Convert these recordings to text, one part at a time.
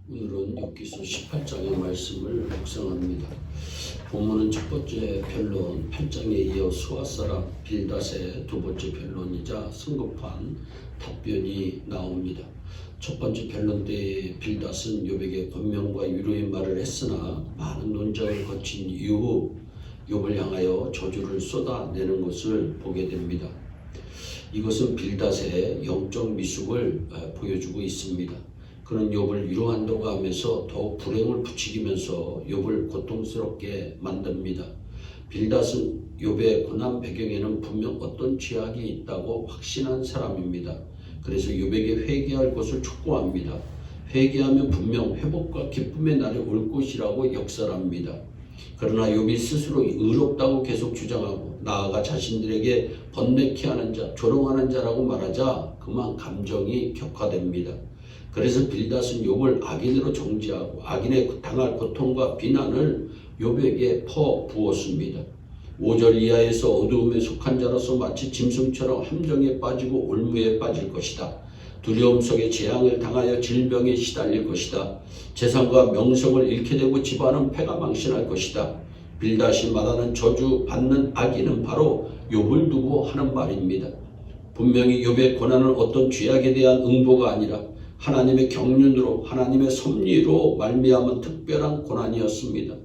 오늘은 욥기서 18장의 말씀을 묵상합니다. 본문은 첫 번째 변론 8장에 이어 수아사람 빌닷의 두 번째 변론이자 성급한 답변이 나옵니다. 첫 번째 변론 때 빌닷은 욥에게 권명과 위로의 말을 했으나 많은 논쟁을 거친 이후 욥을 향하여 저주를 쏟아내는 것을 보게 됩니다. 이것은 빌닷의 영적 미숙을 보여주고 있습니다. 그는 욥을 위로한다고 하면서 더욱 불행을 부추기면서 욥을 고통스럽게 만듭니다. 빌닷은 욥의 고난 배경에는 분명 어떤 죄악이 있다고 확신한 사람입니다. 그래서 욥에게 회개할 것을 촉구합니다. 회개하면 분명 회복과 기쁨의 날이 올 것이라고 역설합니다. 그러나 욥이 스스로 의롭다고 계속 주장하고 나아가 자신들에게 번뇌케 하는 자, 조롱하는 자라고 말하자 그만 감정이 격화됩니다. 그래서 빌닷은 욥을 악인으로 정죄하고 악인의 당할 고통과 비난을 욥에게 퍼부었습니다. 5절 이하에서 어두움에 속한 자로서 마치 짐승처럼 함정에 빠지고 올무에 빠질 것이다. 두려움 속에 재앙을 당하여 질병에 시달릴 것이다. 재산과 명성을 잃게 되고 집안은 패가 망신할 것이다. 빌닷이 말하는 저주 받는 악인은 바로 욥을 두고 하는 말입니다. 분명히 욥의 고난은 어떤 죄악에 대한 응보가 아니라 하나님의 경륜으로 하나님의 섭리로 말미암은 특별한 고난이었습니다.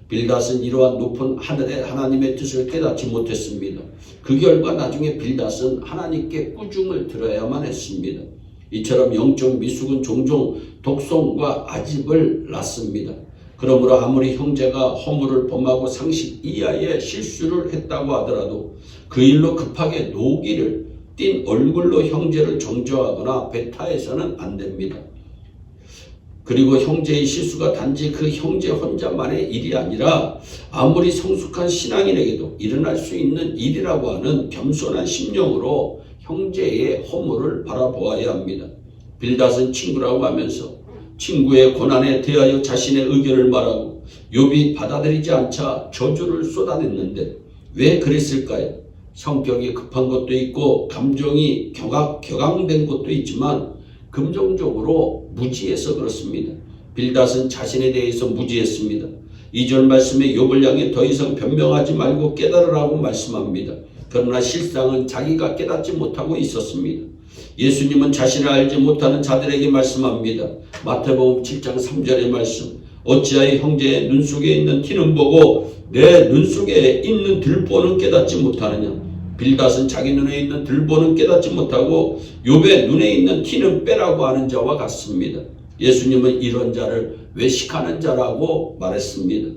빌닷은 이러한 높은 하늘의 하나님의 뜻을 깨닫지 못했습니다. 그 결과 나중에 빌닷은 하나님께 꾸중을 들어야만 했습니다. 이처럼 영적 미숙은 종종 독성과 아집을 낳습니다. 그러므로 아무리 형제가 허물을 범하고 상식 이하의 실수를 했다고 하더라도 그 일로 급하게 노기를 띤 얼굴로 형제를 정죄하거나 배타해서는 안 됩니다. 그리고 형제의 실수가 단지 그 형제 혼자만의 일이 아니라 아무리 성숙한 신앙인에게도 일어날 수 있는 일이라고 하는 겸손한 심령으로 형제의 허물을 바라보아야 합니다. 빌닷은 친구라고 하면서 친구의 고난에 대하여 자신의 의견을 말하고 욥이 받아들이지 않자 저주를 쏟아냈는데 왜 그랬을까요? 성격이 급한 것도 있고 감정이 격앙된 것도 있지만 긍정적으로 무지해서 그렇습니다. 빌닷은 자신에 대해서 무지했습니다. 2절 말씀에 욥을 향해 더 이상 변명하지 말고 깨달으라고 말씀합니다. 그러나 실상은 자기가 깨닫지 못하고 있었습니다. 예수님은 자신을 알지 못하는 자들에게 말씀합니다. 마태복음 7장 3절의 말씀. 어찌하여 형제의 눈 속에 있는 티는 보고 내 눈 속에 있는 들보는 깨닫지 못하느냐. 빌닷은 자기 눈에 있는 들보는 깨닫지 못하고 욥의 눈에 있는 티는 빼라고 하는 자와 같습니다. 예수님은 이런 자를 외식하는 자라고 말했습니다.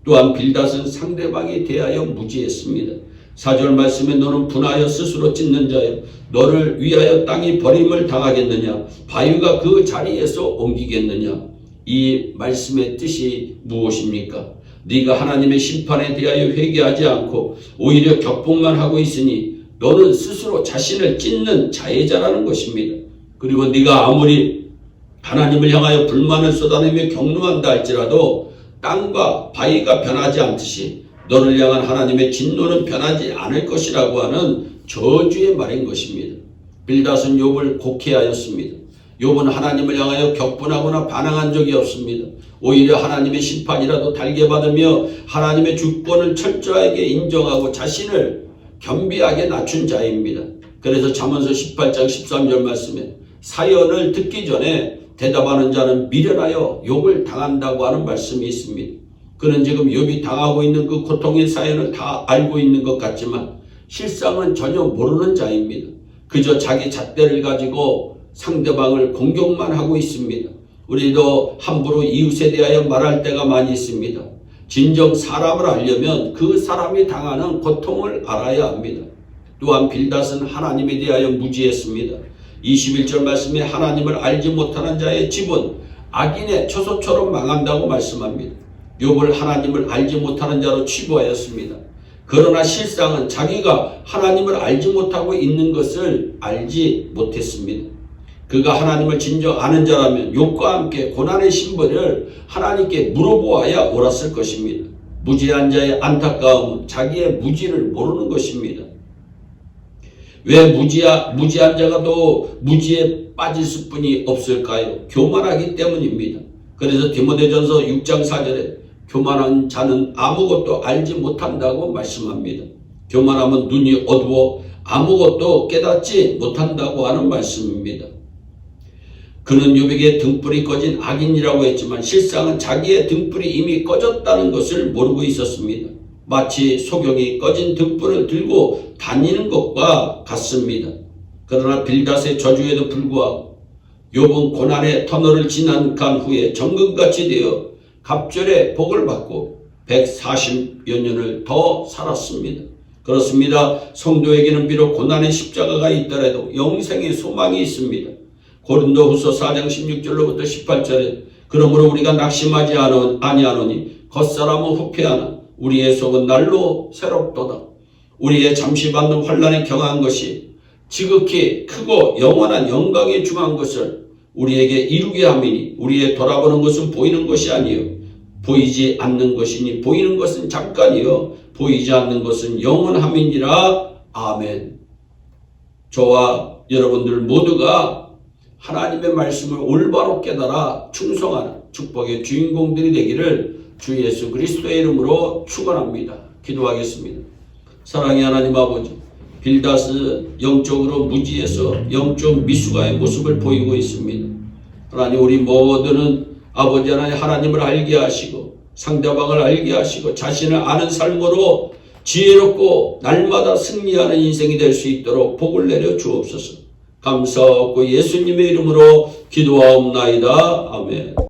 또한 빌닷은 상대방에 대하여 무지했습니다. 4절 말씀에 너는 분하여 스스로 찢는 자여 너를 위하여 땅이 버림을 당하겠느냐 바위가 그 자리에서 옮기겠느냐. 이 말씀의 뜻이 무엇입니까? 네가 하나님의 심판에 대하여 회개하지 않고 오히려 격분만 하고 있으니 너는 스스로 자신을 찢는 자해자라는 것입니다. 그리고 네가 아무리 하나님을 향하여 불만을 쏟아내며 격노한다 할지라도 땅과 바위가 변하지 않듯이 너를 향한 하나님의 진노는 변하지 않을 것이라고 하는 저주의 말인 것입니다. 빌닷은 욥을 곡해하였습니다. 욥은 하나님을 향하여 격분하거나 반항한 적이 없습니다. 오히려 하나님의 심판이라도 달게 받으며 하나님의 주권을 철저하게 인정하고 자신을 겸비하게 낮춘 자입니다. 그래서 잠언서 18장 13절 말씀에 사연을 듣기 전에 대답하는 자는 미련하여 욕을 당한다고 하는 말씀이 있습니다. 그는 지금 욥이 당하고 있는 그 고통의 사연을 다 알고 있는 것 같지만 실상은 전혀 모르는 자입니다. 그저 자기 잣대를 가지고 상대방을 공격만 하고 있습니다. 우리도 함부로 이웃에 대하여 말할 때가 많이 있습니다. 진정 사람을 알려면 그 사람이 당하는 고통을 알아야 합니다. 또한 빌닷은 하나님에 대하여 무지했습니다. 21절 말씀에 하나님을 알지 못하는 자의 집은 악인의 처소처럼 망한다고 말씀합니다. 욥을 하나님을 알지 못하는 자로 치부하였습니다. 그러나 실상은 자기가 하나님을 알지 못하고 있는 것을 알지 못했습니다. 그가 하나님을 진정 아는 자라면 욥과 함께 고난의 신분을 하나님께 물어보아야 옳았을 것입니다. 무지한 자의 안타까움은 자기의 무지를 모르는 것입니다. 왜 무지한 자가 또 무지에 빠질 수뿐이 없을까요? 교만하기 때문입니다. 그래서 디모데전서 6장 4절에 교만한 자는 아무것도 알지 못한다고 말씀합니다. 교만하면 눈이 어두워 아무것도 깨닫지 못한다고 하는 말씀입니다. 그는 욥에게 등불이 꺼진 악인이라고 했지만 실상은 자기의 등불이 이미 꺼졌다는 것을 모르고 있었습니다. 마치 소경이 꺼진 등불을 들고 다니는 것과 같습니다. 그러나 빌닷의 저주에도 불구하고 욥은 고난의 터널을 지나간 후에 정금같이 되어 갑절의 복을 받고 140여 년을 더 살았습니다. 그렇습니다. 성도에게는 비록 고난의 십자가가 있더라도 영생의 소망이 있습니다. 고린도후서 4장 16절로부터 18절에 그러므로 우리가 낙심하지 아니하노니 겉사람은 후패하나 우리의 속은 날로 새롭도다. 우리의 잠시 받는 환난에 경한 것이 지극히 크고 영원한 영광에 중한 것을 우리에게 이루게 함이니 우리의 돌아보는 것은 보이는 것이 아니요 보이지 않는 것이니 보이는 것은 잠깐이요 보이지 않는 것은 영원함이니라. 아멘. 저와 여러분들 모두가 하나님의 말씀을 올바로 깨달아 충성하는 축복의 주인공들이 되기를 주 예수 그리스도의 이름으로 축원합니다. 기도하겠습니다. 사랑의 하나님 아버지, 빌닷은 영적으로 무지해서 영적 미숙아의 모습을 보이고 있습니다. 하나님, 우리 모두는 아버지 하나님을 알게 하시고 상대방을 알게 하시고 자신을 아는 삶으로 지혜롭고 날마다 승리하는 인생이 될 수 있도록 복을 내려 주옵소서. 감사하고 예수님의 이름으로 기도하옵나이다. 아멘.